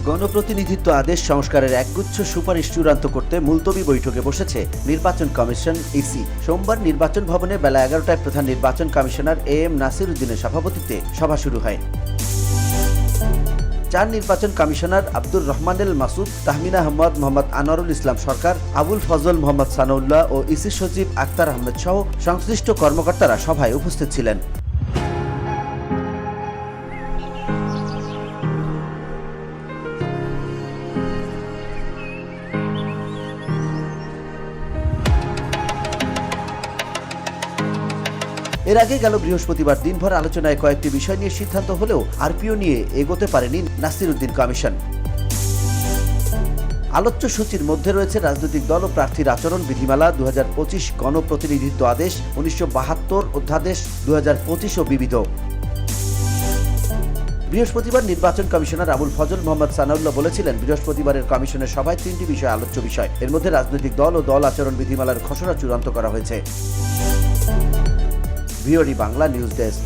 গণপ্রতিনিধিত্ব আদেশ সংস্কারের একগুচ্ছ সুপারিশ চূড়ান্ত করতে মুলতবি বৈঠকে বসেছে নির্বাচন কমিশন ইসি। সোমবার নির্বাচন ভবনে বেলা 11টায় প্রধান নির্বাচন কমিশনার AM নাসির উদ্দিনের সভাপতিত্বে সভা শুরু হয়। চার নির্বাচন কমিশনার আব্দুর রহমানেল মাসুদ, তাহমিনা আহমদ, মোহাম্মদ আনোয়ারুল ইসলাম সরকার, আবুল ফজল মোহাম্মদ সানাউল্লাহ ও ইসি সচিব আক্তার আহমেদ সহ সংশ্লিষ্ট কর্মকর্তারা সভায় উপস্থিত ছিলেন। এর আগে গেল বৃহস্পতিবার দিনভর আলোচনায় কয়েকটি বিষয় নিয়ে সিদ্ধান্ত হলেও আরপিও নিয়ে এগোতে পারেনি নাসির উদ্দিন কমিশন। আলোচ্য সূচির মধ্যে রয়েছে রাজনৈতিক দল ও প্রার্থীর আচরণ বিধিমালা 2025, গণপ্রতিনিধিত্ব আদেশ 1972, অধ্যাদেশ 2025 ও বিবিধ। বৃহস্পতিবার নির্বাচন কমিশনার আবুল ফজল মোহাম্মদ সানাউল্লাহ বলেছিলেন, বৃহস্পতিবারের কমিশনের সভায় 3টি বিষয় আলোচ্য বিষয়। এর মধ্যে রাজনৈতিক দল ও দল আচরণ বিধিমালার খসড়া চূড়ান্ত করা হয়েছে। VOD Bangla news desk.